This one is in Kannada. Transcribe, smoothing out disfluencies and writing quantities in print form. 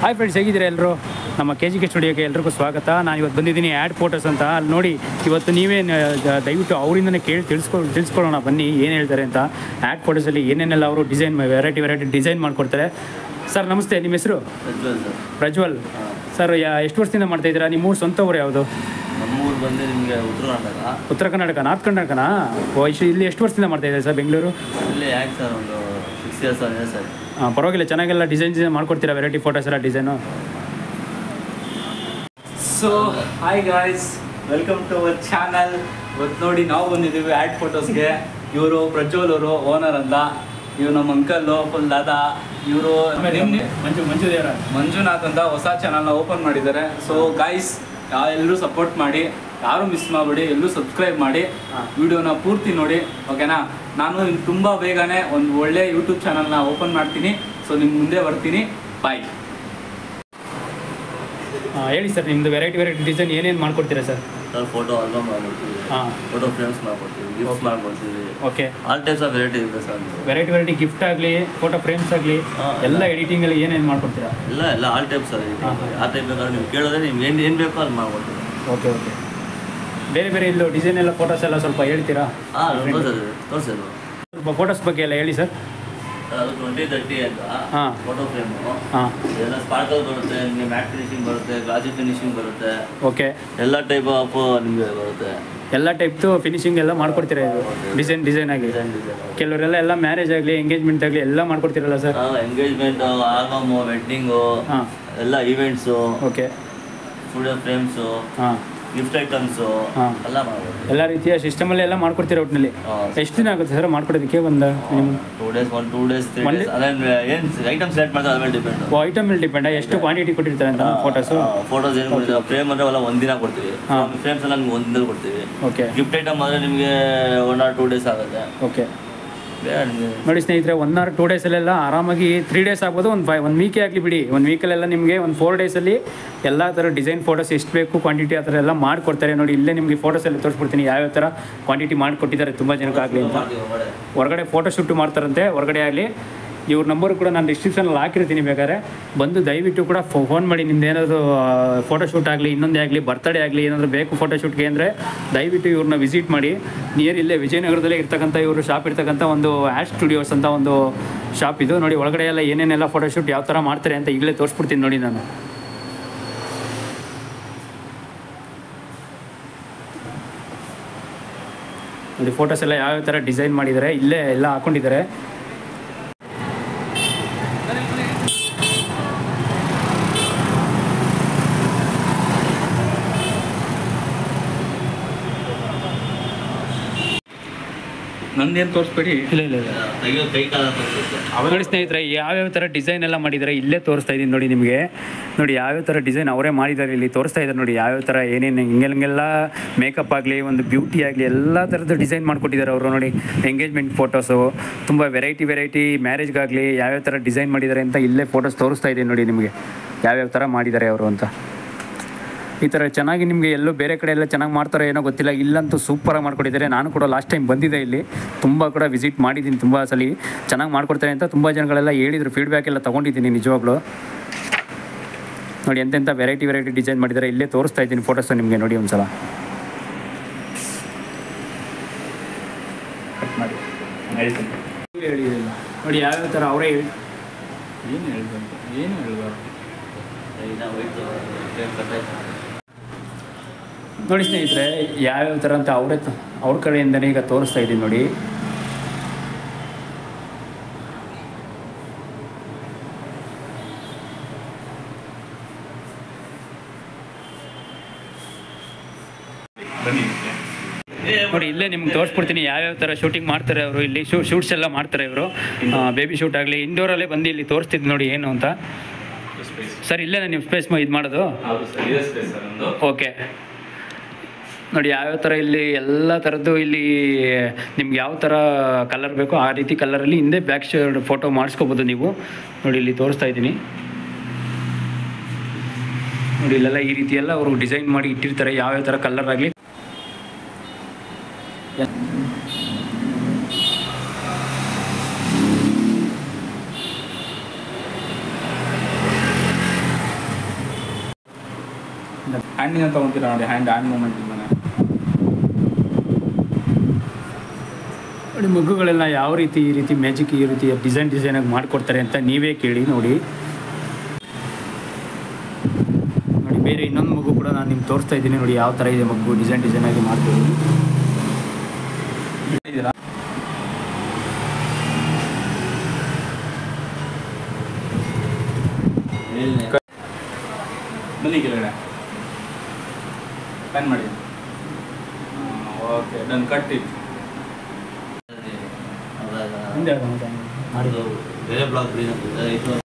ಹಾಯ್ ಫ್ರೆಂಡ್ಸ್, ಹೇಗಿದ್ದೀರಾ ಎಲ್ಲರೂ? ನಮ್ಮ KGK ಸ್ಟುಡಿಯೋಗೆ ಎಲ್ರಿಗೂ ಸ್ವಾಗತ. ನಾನು ಇವತ್ತು ಬಂದಿದ್ದೀನಿ ಆ್ಯಡ್ ಫೋಟೋಸ್ ಅಂತ. ಅಲ್ಲಿ ನೋಡಿ, ಇವತ್ತು ನೀವೇ ದಯವಿಟ್ಟು ಅವರಿಂದನೇ ಕೇಳಿ ತಿಳಿಸ್ಕೊಳ್ಳೋಣ ಬನ್ನಿ ಏನು ಹೇಳ್ತಾರೆ ಅಂತ. ಆ್ಯಡ್ ಫೋಟೋಸಲ್ಲಿ ಏನೇನೆಲ್ಲ ಅವರು ಡಿಸೈನ್ ವೆರೈಟಿ ಡಿಸೈನ್ ಮಾಡಿಕೊಡ್ತಾರೆ. ಸರ್ ನಮಸ್ತೆ, ನಿಮ್ಮ ಹೆಸರು? ಪ್ರಜ್ವಲ್ ಸರ್. ಎಷ್ಟು ವರ್ಷದಿಂದ ಮಾಡ್ತಾಯಿದ್ದೀರಾ? ನಿಮ್ಮ ಊರು ಸ್ವಂತ ಊರು ಯಾವುದು? ನಮ್ಮೂರು ಬಂದು ನಿಮಗೆ ಉತ್ತರ ಕರ್ನಾಟಕ, ನಾರ್ತ್ ಕರ್ನಾಟಕನಾ? ಇಲ್ಲಿ ಎಷ್ಟು ವರ್ಷದಿಂದ ಮಾಡ್ತಾಯಿದ್ದಾರೆ ಸರ್ ಬೆಂಗಳೂರು? ಇಲ್ಲಿ ಯಾಕೆ ಸರ್ ಒಂದು 6 years ಆಗಿದೆ ಸರ್. ಹಾಂ, ಪರವಾಗಿಲ್ಲ. ಚೆನ್ನಾಗೆಲ್ಲ ಡಿಸೈನ್ ಮಾಡ್ಕೊಡ್ತೀರಾ? ವೆರೈಟಿ ಫೋಟೋಸ್ ಎಲ್ಲ design. So hi guys, welcome to our channel. ಇವತ್ತು ನೋಡಿ ನಾವು ಬಂದಿದ್ದೀವಿ ಆ್ಯಡ್ ಫೋಟೋಸ್ಗೆ. ಇವರು ಪ್ರಜ್ವಲ್ ಅವರು ಓನರ್ ಅಂತ. ಇವರು ನಮ್ಮ ಅಂಕಲ್ಲು ಫುಲ್ ದಾದಾ. ಇವರು ಮಂಜುನಾಥ್ ಅಂತ ಹೊಸ ಚಾನಲ್ನ ಓಪನ್ ಮಾಡಿದ್ದಾರೆ. ಸೊ ಗಾಯ್ಸ್, ಎಲ್ಲರೂ ಸಪೋರ್ಟ್ ಮಾಡಿ, ಯಾರು ಮಿಸ್ ಮಾಡಬೇಡಿ, ಎಲ್ಲರೂ ಸಬ್ಸ್ಕ್ರೈಬ್ ಮಾಡಿ, ವಿಡಿಯೋನ ಪೂರ್ತಿ ನೋಡಿ, ಓಕೆನಾ? ನಾನು ತುಂಬ ಬೇಗನೆ ಒಂದು ಒಳ್ಳೆ ಯೂಟ್ಯೂಬ್ ಚಾನಲ್ನ ಓಪನ್ ಮಾಡ್ತೀನಿ. ಸೊ ನಿಮ್ಮ ಮುಂದೆ ಬರ್ತೀನಿ. ಬಾಯ್. ಹೇಳಿ ಸರ್, ನಿಮ್ಮದು ವೆರೈಟಿ ಡಿಸೈನ್ ಏನೇನು ಮಾಡ್ಕೊಡ್ತೀರಾ ಸರ್? ಸರ್ ಫೋಟೋ ಆಲ್ಬಮ್ ಮಾಡ್ಕೊಡ್ತೀವಿ, ಫೋಟೋ ಫ್ರೇಮ್ಸ್ ಮಾಡ್ಕೊಡ್ತೀವಿ, ಗಿಫ್ಟ್ ಮಾಡ್ಕೊಡ್ತೀವಿ. Okay, all types of variety ಇದೆ ಸರ್. ವೆರೈಟಿ ಗಿಫ್ಟ್ ಆಗಲಿ, ಫೋಟೋ ಫ್ರೇಮ್ಸ್ ಆಗಲಿ, ಎಲ್ಲ ಎಡಿಟಿಂಗಲ್ಲಿ ಏನೇನು ಮಾಡ್ಕೊಡ್ತೀರಾ? ಎಲ್ಲ ಆಲ್ ಟೈಪ್ಸ್ ಸರ್. ಆ ಟೈಪ್ ಬೇಕಾದ್ರೆ ನೀವು ಕೇಳಿದ್ರೆ ನಿಮ್ಗೆ ಏನು ಬೇಕೋ ಅಲ್ಲಿ ಮಾಡ್ಕೊಡ್ತೀವಿ. ಓಕೆ. ಬೇರೆ ಇಲ್ಲೂ ಡಿಸೈನ್ ಎಲ್ಲ ಫೋಟೋಸ್ ಎಲ್ಲ ಸ್ವಲ್ಪ ಹೇಳ್ತೀರಾ? ತೋರಿಸಿ ಸ್ವಲ್ಪ ಫೋಟೋಸ್ ಬಗ್ಗೆ ಎಲ್ಲ ಹೇಳಿ ಸರ್. ಅದು 20-30 ಅಂತ ಫೋಟೋ ಫ್ರೇಮು. ಎಲ್ಲ ಸ್ಪಾರ್ಕಲ್ ಬರುತ್ತೆ, ನಿಮಗೆ ಮ್ಯಾಟ್ ಫಿನಿಶಿಂಗ್ ಬರುತ್ತೆ, ಗ್ಲಾಸಿ ಫಿನಿಶಿಂಗ್ ಬರುತ್ತೆ. ಓಕೆ, ಎಲ್ಲ ಟೈಪ್ ಆಫ್ ನಿಮಗೆ ಬರುತ್ತೆ. ಎಲ್ಲ ಟೈಪ್ದು ಫಿನಿಶಿಂಗ್ ಎಲ್ಲ ಮಾಡ್ಕೊಡ್ತೀರಾ? ಇದು ಡಿಸೈನ್ ಆಗಿ. ಕೆಲವರೆಲ್ಲ ಎಲ್ಲ ಮ್ಯಾರೇಜ್ ಆಗಲಿ, ಎಂಗೇಜ್ಮೆಂಟ್ ಆಗಲಿ ಎಲ್ಲ ಮಾಡ್ಕೊಡ್ತೀರಲ್ಲ ಸರ್? ಎಂಗೇಜ್ಮೆಂಟ್, ಆಲ್ಬಮು, ವೆಡ್ಡಿಂಗು, ಎಲ್ಲ events. Okay, studio frames, gift items ಎಲ್ಲ ಮಾಡ್ಬೋದು. ಎಲ್ಲ ರೀತಿಯ ಸಿಸ್ಟಮಲ್ಲಿ ಎಲ್ಲ ಮಾಡ್ಕೊಡ್ತೀರಾ ಒಟ್ಟಿನಲ್ಲಿ? ಎಷ್ಟು ದಿನ ಆಗುತ್ತೆ ಸರ್ ಮಾಡ್ಕೊಡೋದಕ್ಕೆ? ಒಂದು 2 days, 2 days, 3 days. ಅದೇನು ಏನು ಐಟಮ್ ಸೆಲೆಕ್ಟ್ ಮಾಡ್ತಾರೆ ಅದ್ರ ಮೇಲೆ ಡಿಪೆಂಡ್. ಐಟಮ್ ಮೇಲೆ ಡಿಪೆಂಡ್. ಎಷ್ಟು ಕ್ವಾಂಟಿಟಿ ಕೊಟ್ಟಿರ್ತಾರೆ ಅಂತ ಫೋಟೋಸ್ ಏನು ಕೊಡ್ತೀವಿ? ಫ್ರೇಮ್ ಅಂದರೆ ಎಲ್ಲ ಒಂದಿನ ಕೊಡ್ತೀವಿ. ಫ್ರೇಮ್ಸ್ ಎಲ್ಲ ನಿಮ್ಗೆ ಒಂದಿನಲ್ಲಿ ಕೊಡ್ತೀವಿ. ಓಕೆ. ಗಿಫ್ಟ್ ಐಟಮ್ ಆದರೆ ನಿಮಗೆ 1 or 2 days ಆಗುತ್ತೆ. ಓಕೆ. ನೋಡಿ ಸ್ನೇಹಿತರೆ, 1 or 2 days ಆರಾಮಾಗಿ 3 days ಆಗ್ಬೋದು. ಒಂದು ವೀಕೇ ಆಗಲಿ ಬಿಡಿ, ಒಂದು ವೀಕಲ್ಲೆಲ್ಲ ನಿಮಗೆ ಒಂದು 4 days ಎಲ್ಲ ಥರ ಡಿಸೈನ್ ಫೋಟೋಸ್ ಎಷ್ಟು ಬೇಕು ಕ್ವಾಂಟಿಟಿ ಆ ಥರ ಎಲ್ಲ ಮಾಡಿಕೊಡ್ತಾರೆ. ನೋಡಿ ಇಲ್ಲೇ ನಿಮಗೆ ಫೋಟೋಸಲ್ಲಿ ತೋರಿಸ್ಬಿಡ್ತೀನಿ ಯಾವ್ಯಾವ ಥರ ಕ್ವಾಂಟಿಟಿ ಮಾಡಿಕೊಟ್ಟಿದ್ದಾರೆ ತುಂಬ ಜನಕ್ಕಾಗಲಿ ಅಂತ. ಹೊರಗಡೆ ಫೋಟೋ ಶೂಟ್ ಮಾಡ್ತಾರಂತೆ, ಹೊರಗಡೆ ಆಗಲಿ. ಇವ್ರ ನಂಬರು ಕೂಡ ನಾನು ಡಿಸ್ಕ್ರಿಪ್ಷನಲ್ಲಿ ಹಾಕಿರ್ತೀನಿ, ಬೇಕಾದ್ರೆ ಬಂದು ದಯವಿಟ್ಟು ಕೂಡ ಫೋನ್ ಮಾಡಿ. ನಿಮ್ದು ಏನಾದರೂ ಫೋಟೋಶೂಟ್ ಆಗಲಿ, ಇನ್ನೊಂದೇ ಆಗಲಿ, ಬರ್ತಡೇ ಆಗಲಿ, ಏನಾದರೂ ಬೇಕು ಫೋಟೋಶೂಟ್ಗೆ ಅಂದರೆ ದಯವಿಟ್ಟು ಇವ್ರನ್ನ ವಿಸಿಟ್ ಮಾಡಿ. ನಿಯರ್ ಇಲ್ಲೇ ವಿಜಯನಗರದಲ್ಲೇ ಇರ್ತಕ್ಕಂಥ ಇವರು ಶಾಪ್ ಇರ್ತಕ್ಕಂಥ ಒಂದು ಆ್ಯಡ್ ಸ್ಟುಡಿಯೋಸ್ ಅಂತ ಒಂದು ಶಾಪ್ ಇದು. ನೋಡಿ ಒಳಗಡೆ ಎಲ್ಲ ಏನೇನೆಲ್ಲ ಫೋಟೋಶೂಟ್ ಯಾವ ಥರ ಮಾಡ್ತಾರೆ ಅಂತ ಈಗಲೇ ತೋರಿಸ್ಬಿಡ್ತೀನಿ ನೋಡಿ ನಾನು. ನೋಡಿ ಫೋಟೋಸ್ ಎಲ್ಲ ಯಾವ್ಯಾವ ಥರ ಡಿಸೈನ್ ಮಾಡಿದ್ದಾರೆ, ಇಲ್ಲೇ ಎಲ್ಲ ಹಾಕ್ಕೊಂಡಿದ್ದಾರೆ. ನಂದೇನು ತೋರಿಸ್ಬೇಡಿ. ಇಲ್ಲ ನೋಡಿ ಸ್ನೇಹಿತರೆ, ಯಾವ್ಯಾವ ಥರ ಡಿಸೈನ್ ಎಲ್ಲ ಮಾಡಿದ್ದಾರೆ ಇಲ್ಲೇ ತೋರಿಸ್ತಾ ಇದ್ದೀನಿ ನೋಡಿ ನಿಮಗೆ. ನೋಡಿ ಯಾವ್ಯಾವ ಥರ ಡಿಸೈನ್ ಅವರೇ ಮಾಡಿದ್ದಾರೆ, ಇಲ್ಲಿ ತೋರಿಸ್ತಾ ಇದ್ದಾರೆ ನೋಡಿ. ಯಾವ್ಯಾವ ಥರ ಏನೇನು ಹಿಂಗೆಲ್ಲ ಮೇಕಪ್ ಆಗಲಿ, ಒಂದು ಬ್ಯೂಟಿ ಆಗಲಿ, ಎಲ್ಲ ಥರದ್ದು ಡಿಸೈನ್ ಮಾಡಿಕೊಟ್ಟಿದ್ದಾರೆ ಅವರು. ನೋಡಿ ಎಂಗೇಜ್ಮೆಂಟ್ ಫೋಟೋಸು, ತುಂಬ ವೆರೈಟಿ ಮ್ಯಾರೇಜ್ಗಾಗಲಿ ಯಾವ್ಯಾವ ಥರ ಡಿಸೈನ್ ಮಾಡಿದ್ದಾರೆ ಅಂತ ಇಲ್ಲೇ ಫೋಟೋಸ್ ತೋರಿಸ್ತಾ ಇದ್ದೀನಿ ನೋಡಿ ನಿಮಗೆ, ಯಾವ್ಯಾವ ಥರ ಮಾಡಿದ್ದಾರೆ ಅವರು ಅಂತ. ಈ ಥರ ಚೆನ್ನಾಗಿ ನಿಮಗೆ ಎಲ್ಲೂ ಬೇರೆ ಕಡೆ ಎಲ್ಲ ಚೆನ್ನಾಗಿ ಮಾಡ್ತಾರೋ ಏನೋ ಗೊತ್ತಿಲ್ಲ, ಇಲ್ಲಂತೂ ಸೂಪರಾಗಿ ಮಾಡ್ಕೊಟ್ಟಿದ್ದಾರೆ. ನಾನು ಕೂಡ ಲಾಸ್ಟ್ ಟೈಮ್ ಬಂದಿದ್ದೆ ಇಲ್ಲಿ, ತುಂಬ ಕೂಡ ವಿಸಿಟ್ ಮಾಡಿದ್ದೀನಿ ತುಂಬ ಸಲ. ಚೆನ್ನಾಗಿ ಮಾಡ್ಕೊಡ್ತಾರೆ ಅಂತ ತುಂಬ ಜನಗಳೆಲ್ಲ ಹೇಳಿದರು, ಫೀಡ್ಬ್ಯಾಕ್ ಎಲ್ಲ ತೊಗೊಂಡಿದ್ದೀನಿ ನಿಜವಾಗ್ಲೂ. ನೋಡಿ ಎಂತೆಂಥ ವೆರೈಟಿ ಡಿಸೈನ್ ಮಾಡಿದ್ದಾರೆ, ಇಲ್ಲೇ ತೋರಿಸ್ತಾ ಇದ್ದೀನಿ ಫೋಟೋಸ್ ನಿಮಗೆ. ನೋಡಿ ಒಂದು ಸಲ ಕಟ್ ಮಾಡಿ ಹೇಳಿದಿಲ್ಲ ನೋಡಿ ಯಾವ್ಯಾವ ಥರ ಅವರೇ ಏನು ಹೇಳ್ಬಾರ್ದು. ನೋಡಿ ಸ್ನೇಹಿತರೆ, ಯಾವ್ಯಾವ ಥರ ಅಂತ ಅವ್ರ ಕಡೆಯಿಂದನೇ ಈಗ ತೋರಿಸ್ತಾ ಇದ್ದೀನಿ ನೋಡಿ. ನೋಡಿ ಇಲ್ಲೇ ನಿಮ್ಗೆ ತೋರಿಸ್ಬಿಡ್ತೀನಿ ಯಾವ್ಯಾವ ಥರ ಶೂಟಿಂಗ್ ಮಾಡ್ತಾರೆ ಅವರು. ಇಲ್ಲಿ ಶೂಟ್ಸ್ ಎಲ್ಲ ಮಾಡ್ತಾರೆ ಇವರು, ಬೇಬಿ ಶೂಟ್ ಆಗಲಿ, ಇಂಡೋರಲ್ಲೇ ಬಂದು ಇಲ್ಲಿ ತೋರಿಸ್ತಿದ್ದು ನೋಡಿ ಏನು ಅಂತ. ಸರ್ ಇಲ್ಲೇ ನೀವು ಸ್ಪೇಸ್ ಇದು ಮಾಡೋದು? ಓಕೆ. ನೋಡಿ ಯಾವ್ಯಾವ ಥರ ಇಲ್ಲಿ ಎಲ್ಲ ಥರದ್ದು ಇಲ್ಲಿ ನಿಮ್ಗೆ ಯಾವ ಥರ ಕಲರ್ ಬೇಕೋ ಆ ರೀತಿ ಕಲರಲ್ಲಿ ಹಿಂದೆ ಬ್ಯಾಕ್ ಸೈಡ್ ಫೋಟೋ ಮಾಡಿಸ್ಕೋಬೋದು ನೀವು. ನೋಡಿ ಇಲ್ಲಿ ತೋರಿಸ್ತಾ ಇದ್ದೀನಿ ನೋಡಿ. ಇಲ್ಲೆಲ್ಲ ಈ ರೀತಿ ಎಲ್ಲ ಅವರು ಡಿಸೈನ್ ಮಾಡಿ ಇಟ್ಟಿರ್ತಾರೆ, ಯಾವ್ಯಾವ ಥರ ಕಲರ್ ಆಗಲಿ. ಹ್ಯಾಂಡಿಂದ ತೊಗೊತೀರಾ ನೋಡಿ, ಹ್ಯಾಂಡ್ ಮೂಮೆಂಟ್ ಇಂದಾನೆ ನೋಡಿ ಮಗ್ಗುಗಳೆಲ್ಲ ಯಾವ ರೀತಿ ಈ ರೀತಿ ಮ್ಯಾಜಿಕ್ ಈ ರೀತಿ ಡಿಸೈನಾಗಿ ಮಾಡಿಕೊಡ್ತಾರೆ ಅಂತ ನೀವೇ ಕೇಳಿ ನೋಡಿ. ನೋಡಿ ಬೇರೆ ಇನ್ನೊಂದು ಮಗು ಕೂಡ ನಾನು ನಿಮ್ಗೆ ತೋರಿಸ್ತಾ ಇದ್ದೀನಿ ನೋಡಿ, ಯಾವ ಥರ ಇದೆ ಮಗು ಡಿಸೈನಾಗಿ ಮಾಡ್ತೀವಿ. ಬನ್ನಿ ಕೆಳಗಡೆ ಪ್ಯಾನ್ ಮಾಡಿ. Okay done, cut it. ಹಿಂದೆ ಅದು ಬೇರೆ ಬ್ಲಾಗ್